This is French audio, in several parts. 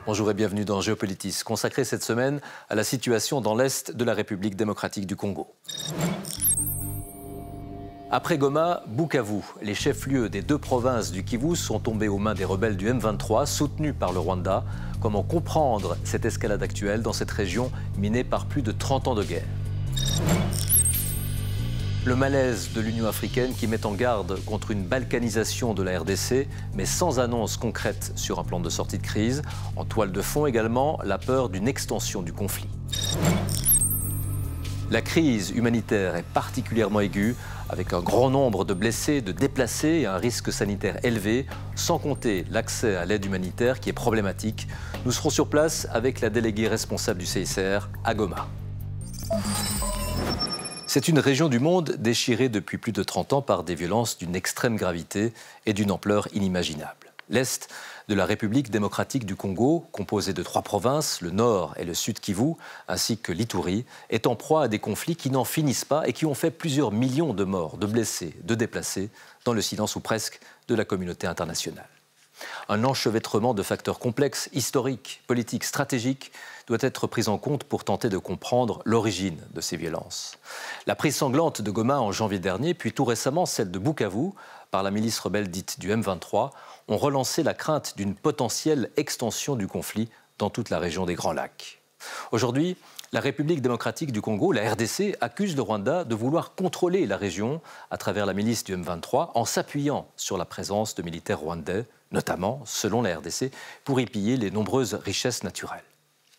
Bonjour et bienvenue dans Géopolitis, consacré cette semaine à la situation dans l'Est de la République démocratique du Congo. Après Goma, Bukavu, les chefs-lieux des deux provinces du Kivu sont tombés aux mains des rebelles du M23, soutenus par le Rwanda. Comment comprendre cette escalade actuelle dans cette région minée par plus de 30 ans de guerre? Le malaise de l'Union africaine qui met en garde contre une balkanisation de la RDC, mais sans annonce concrète sur un plan de sortie de crise. En toile de fond également, la peur d'une extension du conflit. La crise humanitaire est particulièrement aiguë, avec un grand nombre de blessés, de déplacés et un risque sanitaire élevé, sans compter l'accès à l'aide humanitaire qui est problématique. Nous serons sur place avec la déléguée responsable du CICR à Goma. C'est une région du monde déchirée depuis plus de 30 ans par des violences d'une extrême gravité et d'une ampleur inimaginable. L'Est de la République démocratique du Congo, composé de 3 provinces, le Nord et le Sud Kivu, ainsi que l'Ituri, est en proie à des conflits qui n'en finissent pas et qui ont fait plusieurs millions de morts, de blessés, de déplacés, dans le silence ou presque de la communauté internationale. Un enchevêtrement de facteurs complexes, historiques, politiques, stratégiques, doit être pris en compte pour tenter de comprendre l'origine de ces violences. La prise sanglante de Goma en janvier dernier, puis tout récemment celle de Bukavu, par la milice rebelle dite du M23, ont relancé la crainte d'une potentielle extension du conflit dans toute la région des Grands Lacs. Aujourd'hui, la République démocratique du Congo, la RDC, accuse le Rwanda de vouloir contrôler la région à travers la milice du M23 en s'appuyant sur la présence de militaires rwandais, notamment, selon la RDC, pour y piller les nombreuses richesses naturelles.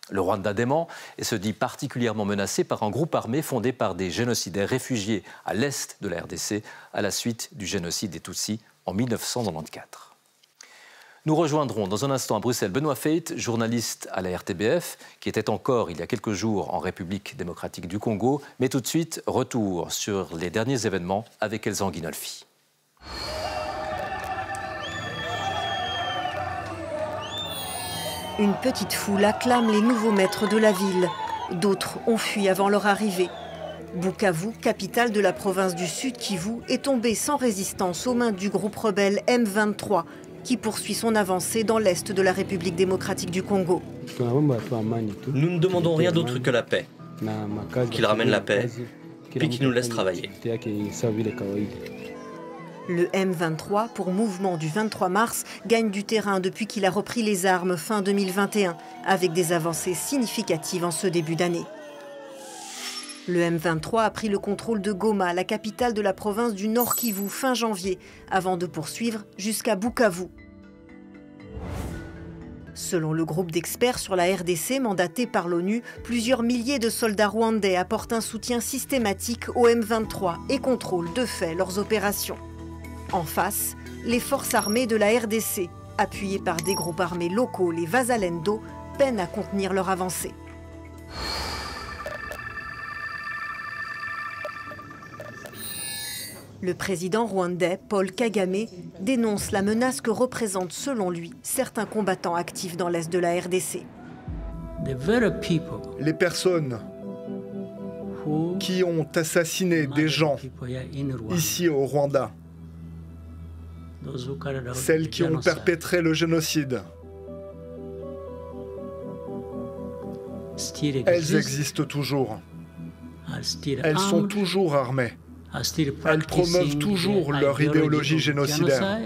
Le Rwanda dément et se dit particulièrement menacé par un groupe armé fondé par des génocidaires réfugiés à l'est de la RDC à la suite du génocide des Tutsis en 1994. Nous rejoindrons dans un instant à Bruxelles Benoît Feit, journaliste à la RTBF, qui était encore il y a quelques jours en République démocratique du Congo. Mais tout de suite, retour sur les derniers événements avec Elsa Guinolfi. Une petite foule acclame les nouveaux maîtres de la ville. D'autres ont fui avant leur arrivée. Bukavu, capitale de la province du Sud Kivu, est tombée sans résistance aux mains du groupe rebelle M23, qui poursuit son avancée dans l'est de la République démocratique du Congo. Nous ne demandons rien d'autre que la paix. Qu'il ramène la paix, puis qu'il nous laisse travailler. Le M23, pour mouvement du 23 mars, gagne du terrain depuis qu'il a repris les armes fin 2021, avec des avancées significatives en ce début d'année. Le M23 a pris le contrôle de Goma, la capitale de la province du Nord Kivu, fin janvier, avant de poursuivre jusqu'à Bukavu. Selon le groupe d'experts sur la RDC mandaté par l'ONU, plusieurs milliers de soldats rwandais apportent un soutien systématique au M23 et contrôlent de fait leurs opérations. En face, les forces armées de la RDC, appuyées par des groupes armés locaux, les Wazalendo, peinent à contenir leur avancée. Le président rwandais, Paul Kagame, dénonce la menace que représentent, selon lui, certains combattants actifs dans l'est de la RDC. Les personnes qui ont assassiné des gens ici au Rwanda, celles qui ont perpétré le génocide, elles existent toujours. Elles sont toujours armées. Elles promeuvent toujours leur idéologie génocidaire.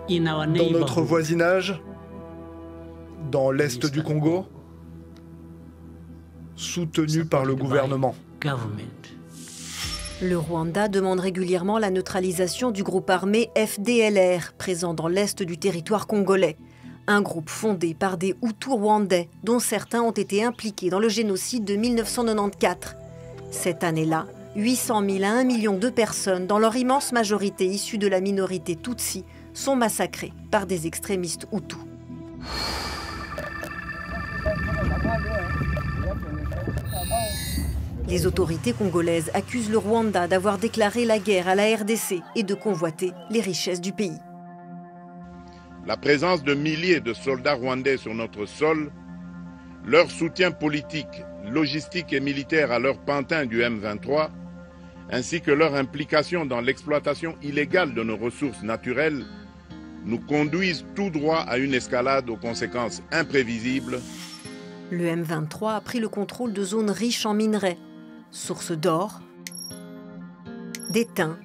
Dans notre voisinage, dans l'est du Congo, soutenu par le gouvernement. Le Rwanda demande régulièrement la neutralisation du groupe armé FDLR, présent dans l'est du territoire congolais. Un groupe fondé par des Hutus rwandais, dont certains ont été impliqués dans le génocide de 1994. Cette année-là, 800 000 à 1 million de personnes, dans leur immense majorité issues de la minorité Tutsi, sont massacrées par des extrémistes Hutus. Les autorités congolaises accusent le Rwanda d'avoir déclaré la guerre à la RDC et de convoiter les richesses du pays. La présence de milliers de soldats rwandais sur notre sol, leur soutien politique, logistique et militaire à leur pantin du M23, ainsi que leur implication dans l'exploitation illégale de nos ressources naturelles, nous conduisent tout droit à une escalade aux conséquences imprévisibles. Le M23 a pris le contrôle de zones riches en minerais, sources d'or, d'étain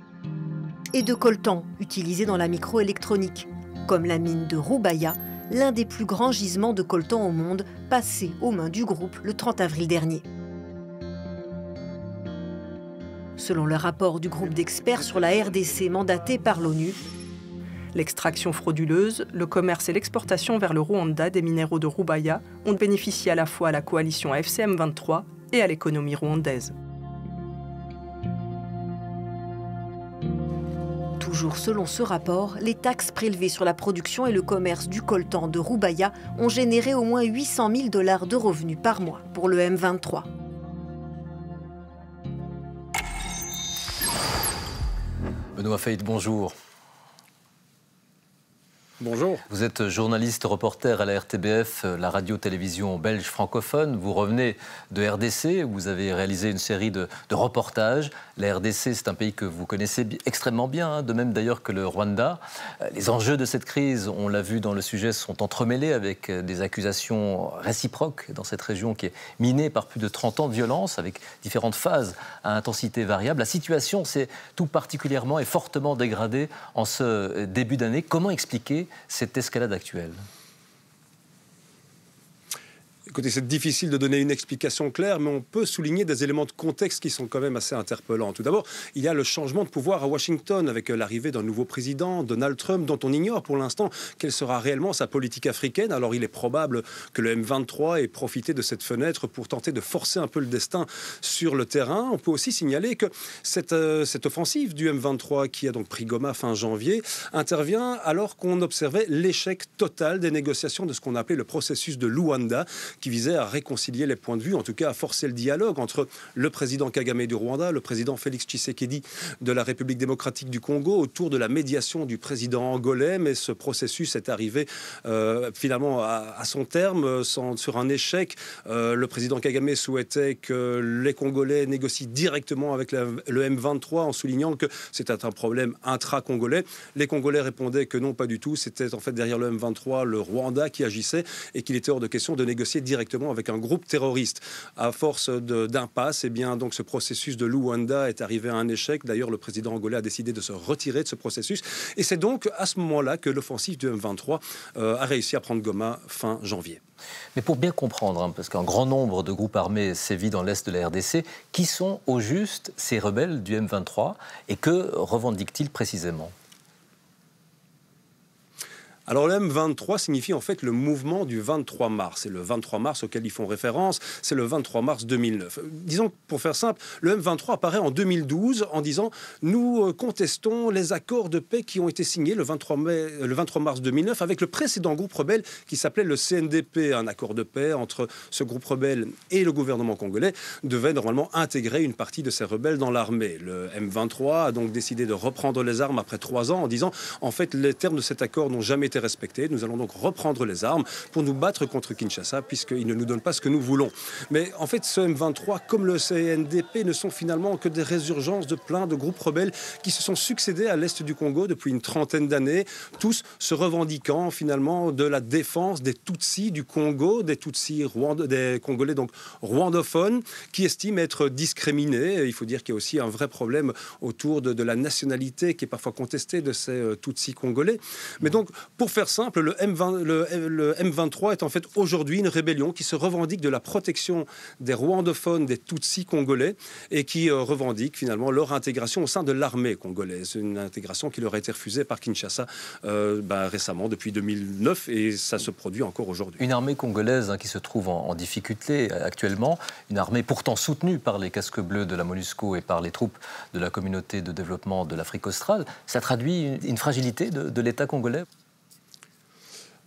et de coltan utilisés dans la microélectronique, comme la mine de Roubaïa, l'un des plus grands gisements de coltan au monde, passé aux mains du groupe le 30 avril dernier. Selon le rapport du groupe d'experts sur la RDC mandaté par l'ONU, l'extraction frauduleuse, le commerce et l'exportation vers le Rwanda des minéraux de Roubaïa ont bénéficié à la fois à la coalition AFC M23 et à l'économie rwandaise. Toujours selon ce rapport, les taxes prélevées sur la production et le commerce du coltan de Roubaïa ont généré au moins 800 000 $ de revenus par mois pour le M23. Benoît Feyd, bonjour. Bonjour. Vous êtes journaliste reporter à la RTBF, la radio-télévision belge francophone. Vous revenez de RDC, vous avez réalisé une série de reportages. La RDC, c'est un pays que vous connaissez extrêmement bien, de même d'ailleurs que le Rwanda. Les enjeux de cette crise, on l'a vu dans le sujet, sont entremêlés avec des accusations réciproques dans cette région qui est minée par plus de 30 ans de violence, avec différentes phases à intensité variable. La situation s'est tout particulièrement et fortement dégradée en ce début d'année. Comment expliquer cette escalade actuelle? Écoutez, c'est difficile de donner une explication claire, mais on peut souligner des éléments de contexte qui sont quand même assez interpellants. Tout d'abord, il y a le changement de pouvoir à Washington avec l'arrivée d'un nouveau président, Donald Trump, dont on ignore pour l'instant quelle sera réellement sa politique africaine. Alors il est probable que le M23 ait profité de cette fenêtre pour tenter de forcer un peu le destin sur le terrain. On peut aussi signaler que cette offensive du M23, qui a donc pris Goma fin janvier, intervient alors qu'on observait l'échec total des négociations de ce qu'on appelait le processus de Luanda, qui visait à réconcilier les points de vue, en tout cas à forcer le dialogue entre le président Kagame du Rwanda, le président Félix Tshisekedi de la République démocratique du Congo, autour de la médiation du président angolais. Mais ce processus est arrivé finalement à son terme sur un échec. Le président Kagame souhaitait que les Congolais négocient directement avec le M23 en soulignant que c'était un problème intra-congolais. Les Congolais répondaient que non, pas du tout. C'était en fait derrière le M23 le Rwanda qui agissait et qu'il était hors de question de négocier directement avec un groupe terroriste. À force d'impasse, eh bien, donc ce processus de Luanda est arrivé à un échec. D'ailleurs, le président angolais a décidé de se retirer de ce processus. Et c'est donc à ce moment-là que l'offensive du M23 a réussi à prendre Goma fin janvier. Mais pour bien comprendre, parce qu'un grand nombre de groupes armés sévit dans l'est de la RDC, qui sont au juste ces rebelles du M23 et que revendiquent-ils précisément ? Alors le M23 signifie en fait le mouvement du 23 mars. Et le 23 mars auquel ils font référence, c'est le 23 mars 2009. Disons, pour faire simple, le M23 apparaît en 2012 en disant « Nous contestons les accords de paix qui ont été signés le 23 mars 2009 avec le précédent groupe rebelle qui s'appelait le CNDP. Un accord de paix entre ce groupe rebelle et le gouvernement congolais devait normalement intégrer une partie de ces rebelles dans l'armée. Le M23 a donc décidé de reprendre les armes après 3 ans en disant « En fait, les termes de cet accord n'ont jamais été respectés. Nous allons donc reprendre les armes pour nous battre contre Kinshasa puisqu'il ne nous donne pas ce que nous voulons. » Mais en fait, ce M23, comme le CNDP, ne sont finalement que des résurgences de plein de groupes rebelles qui se sont succédés à l'est du Congo depuis une trentaine d'années, tous se revendiquant finalement de la défense des Tutsis du Congo, des Tutsis des Congolais donc rwandophones, qui estiment être discriminés. Il faut dire qu'il y a aussi un vrai problème autour de la nationalité qui est parfois contestée de ces Tutsis congolais. Mais donc, pour faire simple, le M23 est en fait aujourd'hui une rébellion qui se revendique de la protection des rwandophones, des Tutsis congolais, et qui revendique finalement leur intégration au sein de l'armée congolaise. Une intégration qui leur a été refusée par Kinshasa récemment, depuis 2009, et ça se produit encore aujourd'hui. Une armée congolaise qui se trouve en difficulté actuellement, une armée pourtant soutenue par les casques bleus de la MONUSCO et par les troupes de la communauté de développement de l'Afrique australe. Ça traduit une fragilité de l'État congolais ?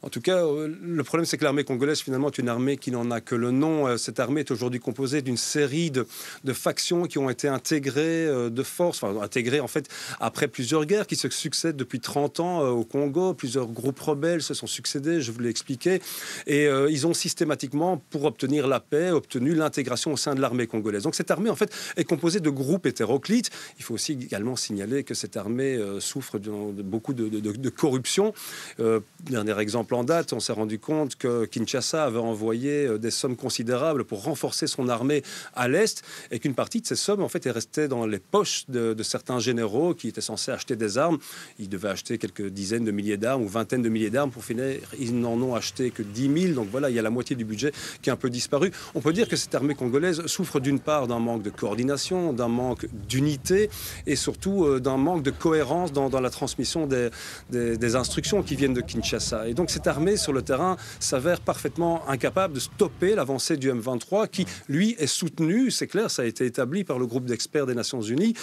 En tout cas, le problème, c'est que l'armée congolaise, finalement, est une armée qui n'en a que le nom. Cette armée est aujourd'hui composée d'une série de factions qui ont été intégrées de force, enfin, intégrées, en fait, après plusieurs guerres qui se succèdent depuis 30 ans au Congo. Plusieurs groupes rebelles se sont succédés, je vous l'ai expliqué. Et ils ont systématiquement, pour obtenir la paix, obtenu l'intégration au sein de l'armée congolaise. Donc cette armée, en fait, est composée de groupes hétéroclites. Il faut aussi également signaler que cette armée souffre de beaucoup de corruption. Dernier exemple en date, on s'est rendu compte que Kinshasa avait envoyé des sommes considérables pour renforcer son armée à l'Est et qu'une partie de ces sommes, en fait, est restée dans les poches de certains généraux qui étaient censés acheter des armes. Ils devaient acheter quelques dizaines de milliers d'armes ou vingtaines de milliers d'armes. Pour finir, ils n'en ont acheté que 10 000. Donc voilà, il y a la moitié du budget qui est un peu disparu. On peut dire que cette armée congolaise souffre d'une part d'un manque de coordination, d'un manque d'unité et surtout d'un manque de cohérence dans la transmission des instructions qui viennent de Kinshasa. Et donc cette armée sur le terrain s'avère parfaitement incapable de stopper l'avancée du M23 qui, lui, est soutenu, c'est clair, ça a été établi par le groupe d'experts des Nations Unies,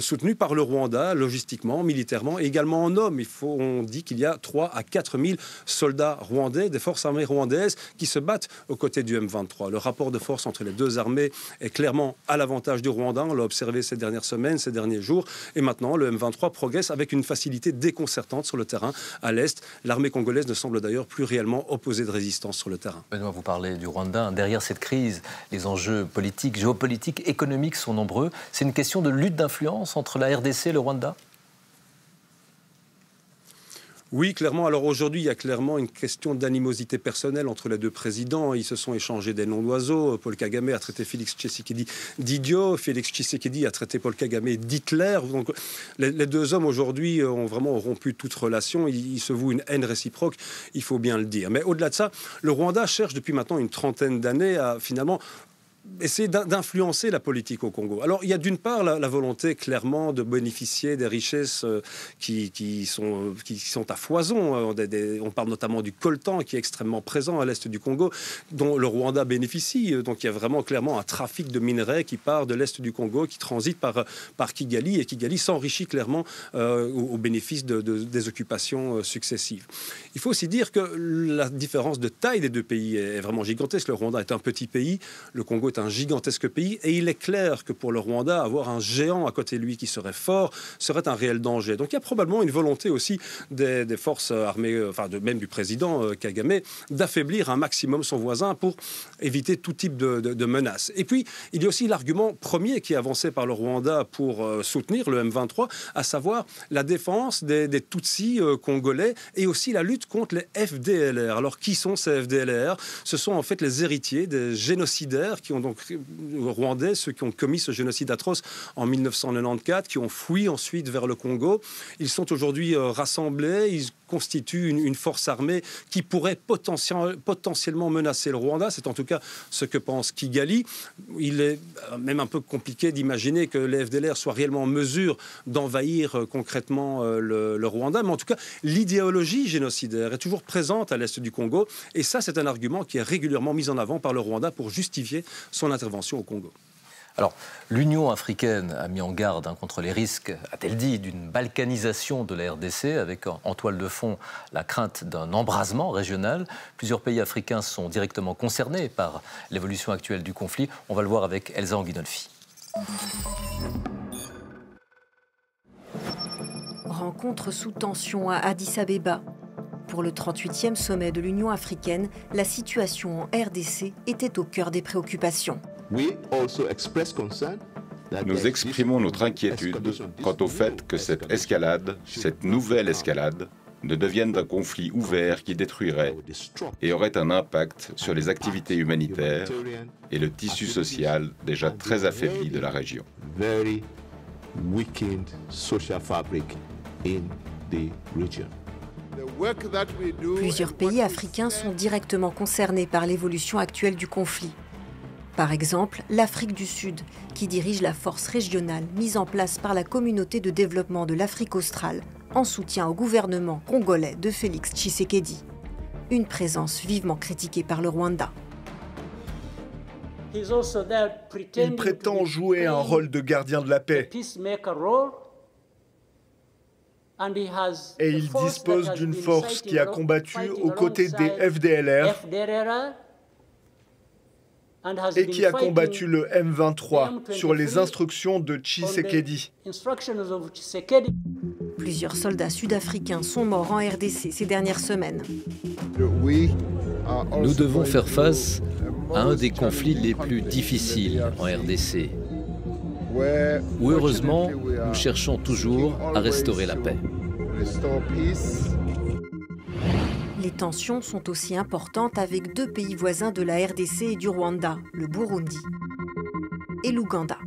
soutenu par le Rwanda, logistiquement, militairement et également en hommes. On dit qu'il y a 3 à 4 000 soldats rwandais, des forces armées rwandaises qui se battent aux côtés du M23. Le rapport de force entre les deux armées est clairement à l'avantage du Rwanda. On l'a observé ces dernières semaines, ces derniers jours. Et maintenant, le M23 progresse avec une facilité déconcertante sur le terrain à l'Est. L'armée congolaise ne semble d'ailleurs plus réellement opposée de résistance sur le terrain. Benoît, vous parlez du Rwanda. Derrière cette crise, les enjeux politiques, géopolitiques, économiques sont nombreux. C'est une question de lutte d'influence entre la RDC et le Rwanda ? Oui, clairement. Alors aujourd'hui, il y a clairement une question d'animosité personnelle entre les deux présidents. Ils se sont échangés des noms d'oiseaux. Paul Kagame a traité Félix Tshisekedi d'idiot. Félix Tshisekedi a traité Paul Kagame d'Hitler. Donc les deux hommes aujourd'hui ont vraiment rompu toute relation. Ils se vouent une haine réciproque, il faut bien le dire. Mais au-delà de ça, le Rwanda cherche depuis maintenant une trentaine d'années à finalement essayer d'influencer la politique au Congo. Alors, il y a d'une part la volonté clairement de bénéficier des richesses qui sont à foison. On parle notamment du coltan qui est extrêmement présent à l'est du Congo, dont le Rwanda bénéficie. Donc, il y a vraiment clairement un trafic de minerais qui part de l'est du Congo, qui transite par Kigali, et Kigali s'enrichit clairement au bénéfice des occupations successives. Il faut aussi dire que la différence de taille des deux pays est vraiment gigantesque. Le Rwanda est un petit pays, le Congo est un gigantesque pays, et il est clair que pour le Rwanda, avoir un géant à côté de lui qui serait fort serait un réel danger. Donc il y a probablement une volonté aussi des forces armées, même du président Kagame, d'affaiblir un maximum son voisin pour éviter tout type de menaces. Et puis, il y a aussi l'argument premier qui est avancé par le Rwanda pour soutenir le M23, à savoir la défense des Tutsis congolais et aussi la lutte contre les FDLR. Alors, qui sont ces FDLR ? Ce sont en fait les héritiers des génocidaires qui ont donc rwandais, ceux qui ont commis ce génocide atroce en 1994, qui ont fui ensuite vers le Congo. Ils sont aujourd'hui rassemblés, ils constituent une force armée qui pourrait potentiellement menacer le Rwanda. C'est en tout cas ce que pense Kigali. Il est même un peu compliqué d'imaginer que les FDLR soient réellement en mesure d'envahir concrètement le Rwanda. Mais en tout cas, l'idéologie génocidaire est toujours présente à l'est du Congo. Et ça, c'est un argument qui est régulièrement mis en avant par le Rwanda pour justifier son intervention au Congo. Alors, l'Union africaine a mis en garde contre les risques, a-t-elle dit, d'une balkanisation de la RDC, avec en toile de fond la crainte d'un embrasement régional. Plusieurs pays africains sont directement concernés par l'évolution actuelle du conflit. On va le voir avec Elsa Anguinolfi. Rencontre sous tension à Addis Abeba. Pour le 38e sommet de l'Union africaine, la situation en RDC était au cœur des préoccupations. Nous exprimons notre inquiétude quant au fait que cette escalade, cette nouvelle escalade, ne devienne un conflit ouvert qui détruirait et aurait un impact sur les activités humanitaires et le tissu social déjà très affaibli de la région. Plusieurs pays africains sont directement concernés par l'évolution actuelle du conflit. Par exemple, l'Afrique du Sud, qui dirige la force régionale mise en place par la communauté de développement de l'Afrique australe en soutien au gouvernement congolais de Félix Tshisekedi. Une présence vivement critiquée par le Rwanda. Il prétend jouer un rôle de gardien de la paix. Et il dispose d'une force qui a combattu aux côtés des FDLR et qui a combattu le M23 sur les instructions de Tshisekedi. Plusieurs soldats sud-africains sont morts en RDC ces dernières semaines. Nous devons faire face à un des conflits les plus difficiles en RDC, où heureusement, nous cherchons toujours à restaurer la paix. Les tensions sont aussi importantes avec deux pays voisins de la RDC et du Rwanda, le Burundi et l'Ouganda.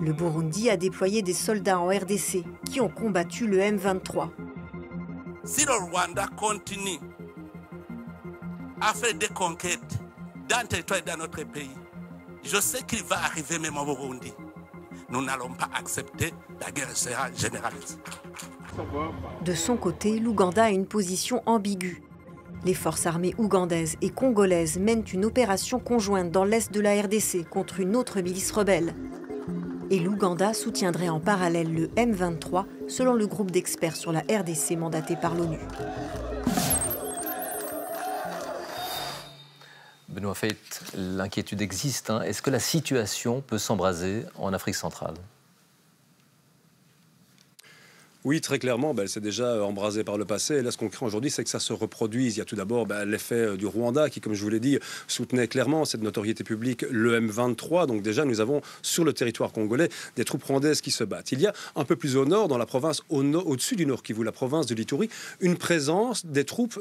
Le Burundi a déployé des soldats en RDC qui ont combattu le M23. Si le Rwanda continue à faire des conquêtes dans le territoire et dans notre pays, je sais qu'il va arriver même au Burundi. Nous n'allons pas accepter, la guerre sera généralisée. De son côté, l'Ouganda a une position ambiguë. Les forces armées ougandaises et congolaises mènent une opération conjointe dans l'est de la RDC contre une autre milice rebelle. Et l'Ouganda soutiendrait en parallèle le M23, selon le groupe d'experts sur la RDC mandaté par l'ONU. Benoît Feit, l'inquiétude existe. Est-ce que la situation peut s'embraser en Afrique centrale ? Oui, très clairement, elle s'est déjà embrasée par le passé. Et là, ce qu'on craint aujourd'hui, c'est que ça se reproduise. Il y a tout d'abord l'effet du Rwanda qui, comme je vous l'ai dit, soutenait clairement cette notoriété publique, le M23. Donc déjà, nous avons sur le territoire congolais des troupes rwandaises qui se battent. Il y a un peu plus au nord, dans la province au-dessus du Nord Kivu, la province de l'Ituri, une présence des troupes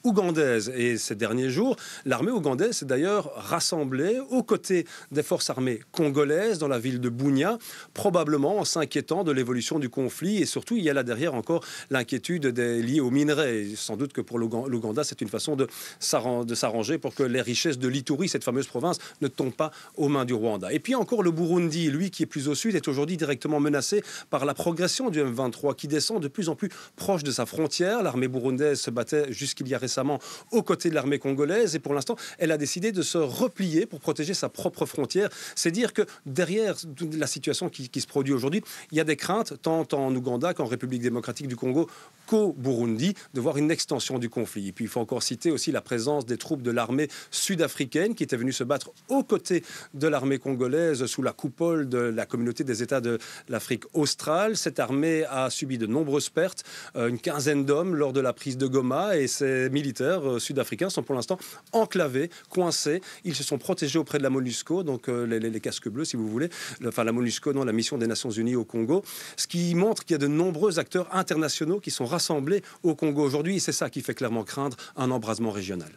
ougandaises. Et ces derniers jours, l'armée ougandaise s'est d'ailleurs rassemblée aux côtés des forces armées congolaises dans la ville de Bunia, probablement en s'inquiétant de l'évolution du conflit. Et surtout, il y a là derrière encore l'inquiétude liée aux minerais. Et sans doute que pour l'Ouganda, c'est une façon de s'arranger pour que les richesses de l'Ituri, cette fameuse province, ne tombent pas aux mains du Rwanda. Et puis encore le Burundi, lui qui est plus au sud, est aujourd'hui directement menacé par la progression du M23 qui descend de plus en plus proche de sa frontière. L'armée burundaise se battait jusqu'il y a récemment aux côtés de l'armée congolaise et pour l'instant, elle a décidé de se replier pour protéger sa propre frontière. C'est dire que derrière la situation qui se produit aujourd'hui, il y a des craintes tant en Ouganda qu'en République démocratique du Congo qu'au Burundi, de voir une extension du conflit. Et puis il faut encore citer aussi la présence des troupes de l'armée sud-africaine qui étaient venues se battre aux côtés de l'armée congolaise sous la coupole de la communauté des États de l'Afrique australe. Cette armée a subi de nombreuses pertes, une quinzaine d'hommes lors de la prise de Goma et ces militaires sud-africains sont pour l'instant enclavés, coincés. Ils se sont protégés auprès de la MONUSCO, donc les casques bleus si vous voulez, enfin la MONUSCO, non, la mission des Nations Unies au Congo, ce qui montre qu'il y a de nombreux acteurs internationaux qui sont rassemblés au Congo aujourd'hui et c'est ça qui fait clairement craindre un embrasement régional.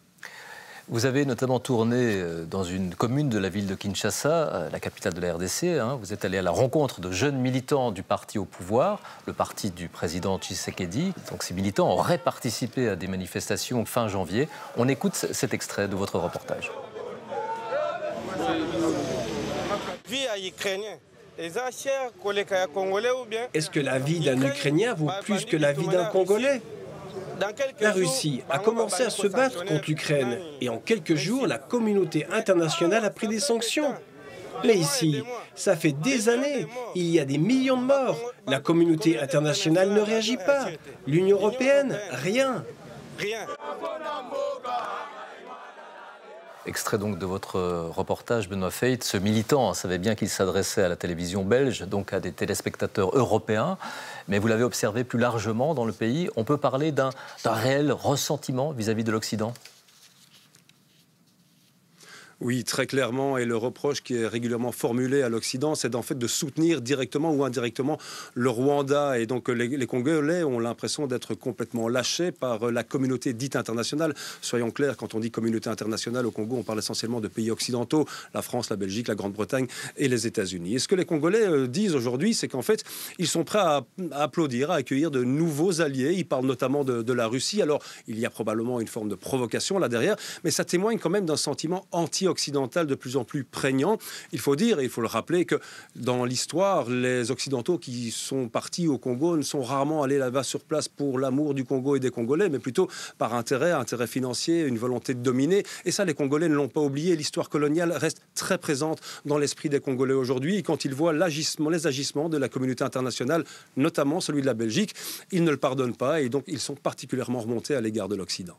Vous avez notamment tourné dans une commune de la ville de Kinshasa, la capitale de la RDC. Vous êtes allé à la rencontre de jeunes militants du parti au pouvoir, le parti du président Tshisekedi. Donc ces militants auraient participé à des manifestations fin janvier. On écoute cet extrait de votre reportage. Est-ce que la vie d'un Ukrainien vaut plus que la vie d'un Congolais ? La Russie a commencé à se battre contre l'Ukraine et en quelques jours, la communauté internationale a pris des sanctions. Mais ici, ça fait des années, il y a des millions de morts. La communauté internationale ne réagit pas. L'Union européenne, rien. Extrait donc de votre reportage, Benoît Feit. Ce militant savait bien qu'il s'adressait à la télévision belge, donc à des téléspectateurs européens. Mais vous l'avez observé plus largement dans le pays. On peut parler d'un réel ressentiment vis-à-vis de l'Occident ? Oui, très clairement, et le reproche qui est régulièrement formulé à l'Occident, c'est en fait de soutenir directement ou indirectement le Rwanda. Et donc les Congolais ont l'impression d'être complètement lâchés par la communauté dite internationale. Soyons clairs, quand on dit communauté internationale au Congo, on parle essentiellement de pays occidentaux, la France, la Belgique, la Grande-Bretagne et les États-Unis. Et ce que les Congolais disent aujourd'hui, c'est qu'en fait, ils sont prêts à applaudir, à accueillir de nouveaux alliés. Ils parlent notamment de la Russie. Alors, il y a probablement une forme de provocation là derrière, mais ça témoigne quand même d'un sentiment anti récit occidental de plus en plus prégnant. Il faut dire, et il faut le rappeler, que dans l'histoire, les Occidentaux qui sont partis au Congo ne sont rarement allés là-bas sur place pour l'amour du Congo et des Congolais, mais plutôt par intérêt financier, une volonté de dominer. Et ça, les Congolais ne l'ont pas oublié. L'histoire coloniale reste très présente dans l'esprit des Congolais aujourd'hui. Et quand ils voient les agissements de la communauté internationale, notamment celui de la Belgique, ils ne le pardonnent pas et donc ils sont particulièrement remontés à l'égard de l'Occident.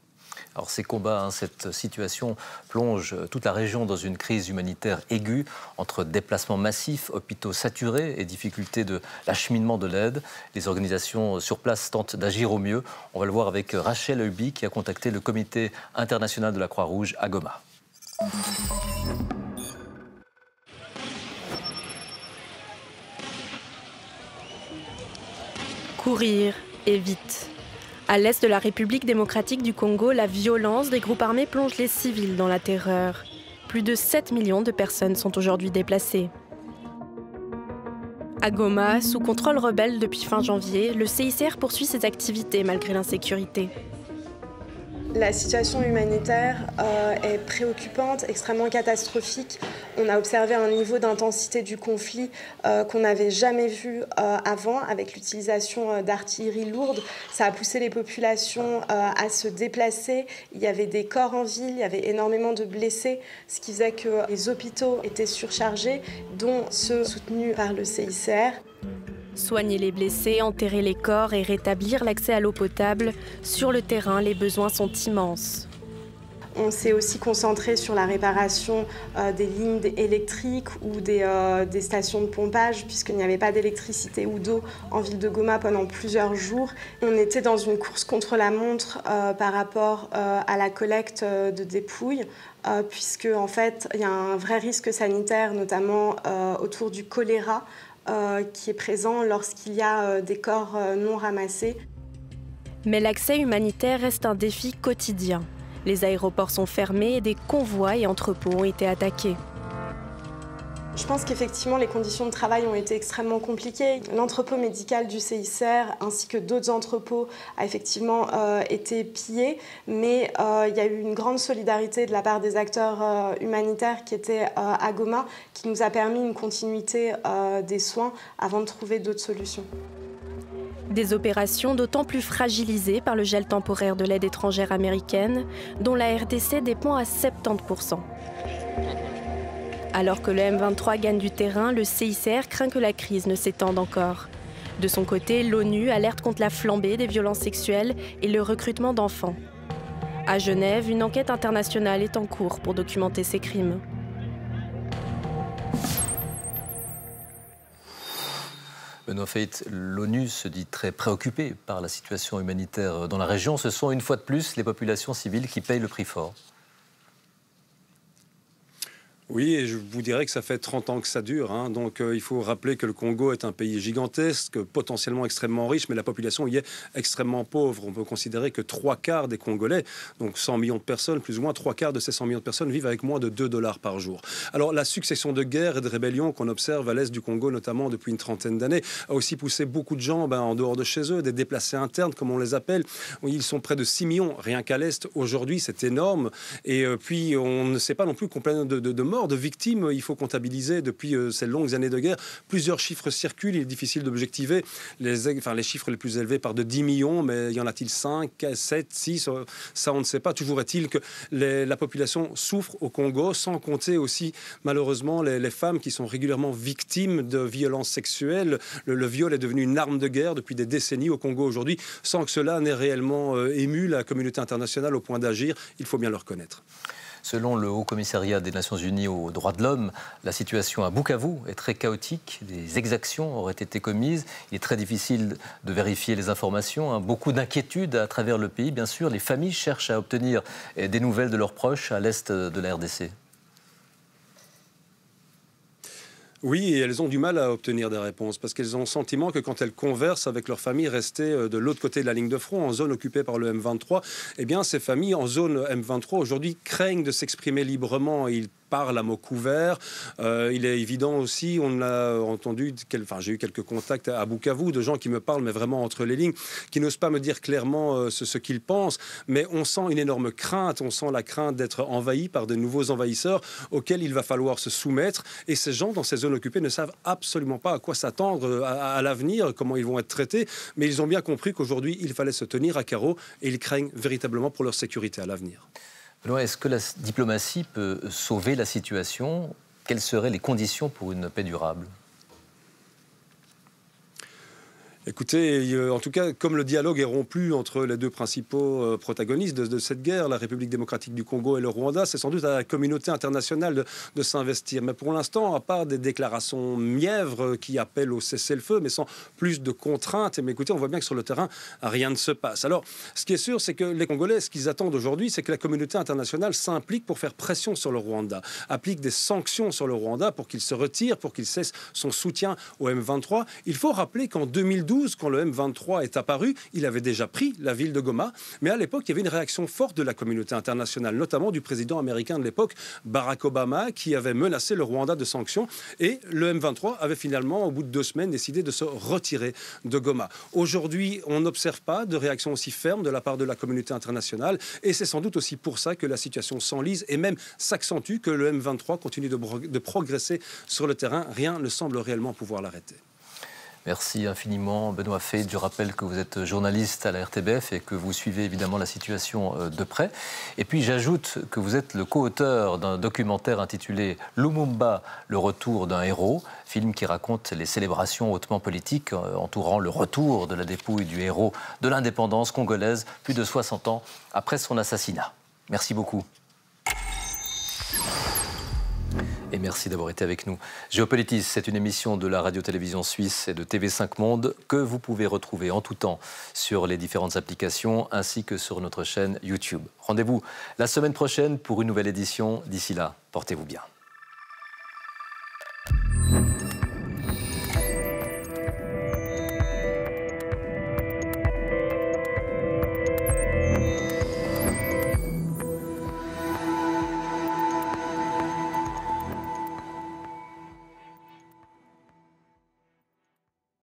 Alors ces combats, cette situation plonge toute la région dans une crise humanitaire aiguë entre déplacements massifs, hôpitaux saturés et difficultés de l'acheminement de l'aide. Les organisations sur place tentent d'agir au mieux. On va le voir avec Rachel Heuby qui a contacté le Comité international de la Croix-Rouge à Goma. Courir et vite. À l'est de la République démocratique du Congo, la violence des groupes armés plonge les civils dans la terreur. Plus de 7 millions de personnes sont aujourd'hui déplacées. À Goma, sous contrôle rebelle depuis fin janvier, le CICR poursuit ses activités malgré l'insécurité. La situation humanitaire est préoccupante, extrêmement catastrophique. On a observé un niveau d'intensité du conflit qu'on n'avait jamais vu avant, avec l'utilisation d'artillerie lourde. Ça a poussé les populations à se déplacer. Il y avait des corps en ville, il y avait énormément de blessés, ce qui faisait que les hôpitaux étaient surchargés, dont ceux soutenus par le CICR. Soigner les blessés, enterrer les corps et rétablir l'accès à l'eau potable. Sur le terrain, les besoins sont immenses. On s'est aussi concentré sur la réparation des lignes électriques ou des stations de pompage, puisqu'il n'y avait pas d'électricité ou d'eau en ville de Goma pendant plusieurs jours. On était dans une course contre la montre par rapport à la collecte de dépouilles, puisque en fait, il y a un vrai risque sanitaire, notamment autour du choléra, qui est présent lorsqu'il y a des corps non ramassés. Mais l'accès humanitaire reste un défi quotidien. Les aéroports sont fermés et des convois et entrepôts ont été attaqués. Je pense qu'effectivement, les conditions de travail ont été extrêmement compliquées. L'entrepôt médical du CICR ainsi que d'autres entrepôts a effectivement été pillé, mais il y a eu une grande solidarité de la part des acteurs humanitaires qui étaient à Goma, qui nous a permis une continuité des soins avant de trouver d'autres solutions. Des opérations d'autant plus fragilisées par le gel temporaire de l'aide étrangère américaine, dont la RDC dépend à 70%. Alors que le M23 gagne du terrain, le CICR craint que la crise ne s'étende encore. De son côté, l'ONU alerte contre la flambée des violences sexuelles et le recrutement d'enfants. À Genève, une enquête internationale est en cours pour documenter ces crimes. Benoît Feit, l'ONU se dit très préoccupée par la situation humanitaire dans la région. Ce sont une fois de plus les populations civiles qui payent le prix fort. Oui, et je vous dirais que ça fait 30 ans que ça dure. Donc il faut rappeler que le Congo est un pays gigantesque, potentiellement extrêmement riche, mais la population y est extrêmement pauvre. On peut considérer que 3/4 des Congolais, donc 100 millions de personnes, plus ou moins 3/4 de ces 100 millions de personnes vivent avec moins de $2 par jour. Alors la succession de guerres et de rébellions qu'on observe à l'est du Congo, notamment depuis une trentaine d'années, a aussi poussé beaucoup de gens en dehors de chez eux, des déplacés internes, comme on les appelle. Ils sont près de 6 millions, rien qu'à l'est. Aujourd'hui, c'est énorme. Et puis, on ne sait pas non plus combien de morts, de victimes il faut comptabiliser depuis ces longues années de guerre. Plusieurs chiffres circulent, il est difficile d'objectiver les chiffres les plus élevés par de 10 millions, mais y en a-t-il 5, 7, 6 ça on ne sait pas. Toujours est-il que la population souffre au Congo, sans compter aussi malheureusement les femmes qui sont régulièrement victimes de violences sexuelles. Le viol est devenu une arme de guerre depuis des décennies au Congo aujourd'hui, sans que cela n'ait réellement ému la communauté internationale au point d'agir. Il faut bien le reconnaître. Selon le Haut-Commissariat des Nations Unies aux droits de l'homme, la situation à Bukavu est très chaotique. Des exactions auraient été commises. Il est très difficile de vérifier les informations. Beaucoup d'inquiétudes à travers le pays. Bien sûr, les familles cherchent à obtenir des nouvelles de leurs proches à l'est de la RDC. Oui, et elles ont du mal à obtenir des réponses parce qu'elles ont le sentiment que quand elles conversent avec leur famille restée de l'autre côté de la ligne de front, en zone occupée par le M23, eh bien ces familles en zone M23 aujourd'hui craignent de s'exprimer librement. Ils parle à mots couverts. Il est évident aussi, on a entendu, j'ai eu quelques contacts à Bukavu de gens qui me parlent, mais vraiment entre les lignes, qui n'osent pas me dire clairement ce qu'ils pensent, mais on sent une énorme crainte, on sent la crainte d'être envahi par de nouveaux envahisseurs auxquels il va falloir se soumettre. Et ces gens dans ces zones occupées ne savent absolument pas à quoi s'attendre à l'avenir, comment ils vont être traités, mais ils ont bien compris qu'aujourd'hui, il fallait se tenir à carreau et ils craignent véritablement pour leur sécurité à l'avenir. Est-ce que la diplomatie peut sauver la situation? Quelles seraient les conditions pour une paix durable? Écoutez, en tout cas, comme le dialogue est rompu entre les deux principaux protagonistes de cette guerre, la République démocratique du Congo et le Rwanda, c'est sans doute à la communauté internationale de s'investir. Mais pour l'instant, à part des déclarations mièvres qui appellent au cessez-le-feu, mais sans plus de contraintes, mais écoutez, on voit bien que sur le terrain, rien ne se passe. Alors, ce qui est sûr, c'est que les Congolais, ce qu'ils attendent aujourd'hui, c'est que la communauté internationale s'implique pour faire pression sur le Rwanda, applique des sanctions sur le Rwanda pour qu'il se retire, pour qu'il cesse son soutien au M23. Il faut rappeler qu'en 2012, quand le M23 est apparu, il avait déjà pris la ville de Goma, mais à l'époque, il y avait une réaction forte de la communauté internationale, notamment du président américain de l'époque, Barack Obama, qui avait menacé le Rwanda de sanctions, et le M23 avait finalement, au bout de 2 semaines, décidé de se retirer de Goma. Aujourd'hui, on n'observe pas de réaction aussi ferme de la part de la communauté internationale, et c'est sans doute aussi pour ça que la situation s'enlise et même s'accentue, que le M23 continue de progresser sur le terrain. Rien ne semble réellement pouvoir l'arrêter. Merci infiniment Benoît Fay. Je rappelle que vous êtes journaliste à la RTBF et que vous suivez évidemment la situation de près. Et puis j'ajoute que vous êtes le co-auteur d'un documentaire intitulé Lumumba, le retour d'un héros, film qui raconte les célébrations hautement politiques entourant le retour de la dépouille du héros de l'indépendance congolaise plus de 60 ans après son assassinat. Merci beaucoup. Et merci d'avoir été avec nous. Géopolitis, c'est une émission de la radio-télévision suisse et de TV5 Monde que vous pouvez retrouver en tout temps sur les différentes applications ainsi que sur notre chaîne YouTube. Rendez-vous la semaine prochaine pour une nouvelle édition. D'ici là, portez-vous bien.